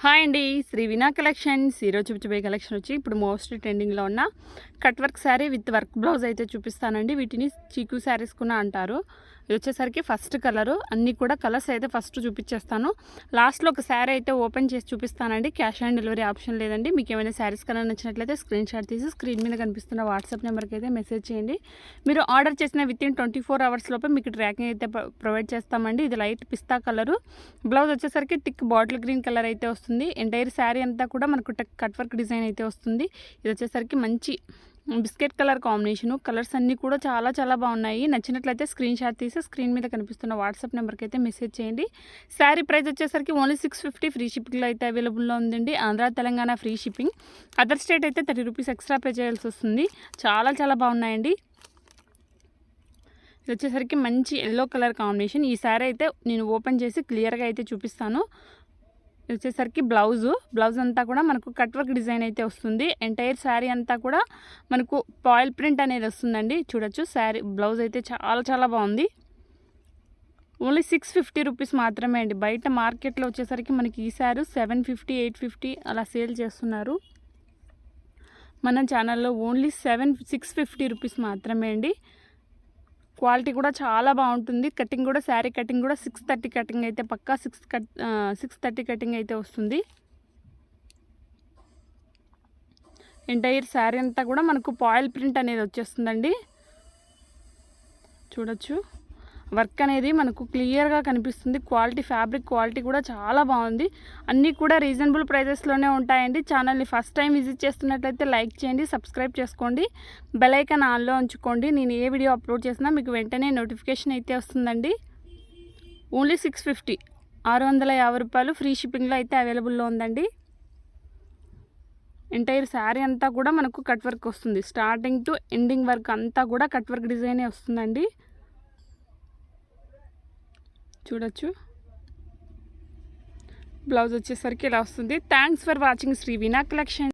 Hi అండి, శ్రీ వినా collections. ఈరోజు చూపించబోయే కలెక్షన్ వచ్చి ఇప్పుడు మోస్ట్ ట్రెండింగ్లో ఉన్న cut work sari with work blouse అయితే చూపిస్తానండి. వీటిని చీకు శారీస్ కూడా అంటారు. ఇది వచ్చేసరికి ఫస్ట్ కలరు. అన్నీ కూడా కలర్స్ అయితే ఫస్ట్ చూపించేస్తాను. లాస్ట్లో ఒక శారీ అయితే ఓపెన్ చేసి చూపిస్తానండి. క్యాష్ ఆన్ డెలివరీ ఆప్షన్ లేదండి. మీకు ఏమైనా శారీస్ కలర్ నచ్చినట్లయితే స్క్రీన్ షాట్ తీసి స్క్రీన్ మీద కనిపిస్తున్న వాట్సాప్ నెంబర్కి అయితే మెసేజ్ చేయండి. మీరు ఆర్డర్ చేసిన వితిన్ 24 అవర్స్ లోపే మీకు ట్రాకింగ్ అయితే ప్రొవైడ్ చేస్తామండి. ఇది లైట్ పిస్తా కలరు. బ్లౌజ్ వచ్చేసరికి థిక్ బాటిల్ గ్రీన్ కలర్ అయితే వస్తుంది. ఎంటైర్ శారీ అంతా కూడా మనకు కట్ వర్క్ డిజైన్ అయితే వస్తుంది. ఇది వచ్చేసరికి మంచి బిస్కెట్ కలర్ కాంబినేషను. కలర్స్ అన్నీ కూడా చాలా చాలా బాగున్నాయి. నచ్చినట్లయితే స్క్రీన్ షాట్ తీసి స్క్రీన్ మీద కనిపిస్తున్న వాట్సాప్ నెంబర్కి అయితే మెసేజ్ చేయండి. శారీ ప్రైస్ వచ్చేసరికి ఓన్లీ 650 ఫ్రీ షిప్పింగ్లో అయితే అవైలబుల్లో ఉందండి. Andhra Telangana free shipping. Other state అయితే 30 రూపీస్ ఎక్స్ట్రా పే చేయాల్సి వస్తుంది. చాలా చాలా బాగున్నాయండి. ఇది వచ్చేసరికి మంచి ఎల్లో కలర్ కాంబినేషన్. ఈ శారీ అయితే నేను ఓపెన్ చేసి క్లియర్గా అయితే చూపిస్తాను. ఇది వచ్చేసరికి బ్లౌజ్ అంతా కూడా మనకు కట్ వర్క్ డిజైన్ అయితే వస్తుంది. ఎంటైర్ శారీ అంతా కూడా మనకు పాయిల్ ప్రింట్ అనేది వస్తుందండి. చూడొచ్చు, శారీ బ్లౌజ్ అయితే చాలా చాలా బాగుంది. ఓన్లీ 650 రూపీస్ మాత్రమే అండి. బయట మార్కెట్లో వచ్చేసరికి మనకి ఈ శారీ 750 850 అలా సేల్ చేస్తున్నారు. మన ఛానల్లో ఓన్లీ 650 రూపీస్ మాత్రమే అండి. క్వాలిటీ కూడా చాలా బాగుంటుంది. కటింగ్ కూడా శారీ కటింగ్ కూడా 630 కటింగ్ అయితే పక్కా 630 కటింగ్ అయితే వస్తుంది. ఎంటైర్ శారీ అంతా కూడా మనకు పాయిల్ ప్రింట్ అనేది వచ్చేస్తుందండి. చూడొచ్చు, వర్క్ అనేది మనకు క్లియర్గా కనిపిస్తుంది. క్వాలిటీ, ఫ్యాబ్రిక్ క్వాలిటీ కూడా చాలా బాగుంది. అన్నీ కూడా రీజనబుల్ ప్రైజెస్లోనే ఉంటాయండి. ఛానల్ని ఫస్ట్ టైం విజిట్ చేస్తున్నట్లయితే లైక్ చేయండి, సబ్స్క్రైబ్ చేసుకోండి, బెల్ ఐకాన్ ఆన్లో ఉంచుకోండి. నేను ఏ వీడియో అప్లోడ్ చేసినా మీకు వెంటనే నోటిఫికేషన్ అయితే వస్తుందండి. ఓన్లీ 650 650 రూపాయలు ఫ్రీ షిప్పింగ్లో అయితే అవైలబుల్లో ఉందండి. ఎంటైర్ శారీ అంతా కూడా మనకు కట్ వర్క్ వస్తుంది. స్టార్టింగ్ టు ఎండింగ్ వర్క్ అంతా కూడా కట్ వర్క్ డిజైనే వస్తుందండి. చూడొచ్చు, బ్లౌజ్ వచ్చేసరికి ఇలా వస్తుంది. థ్యాంక్స్ ఫర్ వాచింగ్ శ్రీ వినా కలెక్షన్.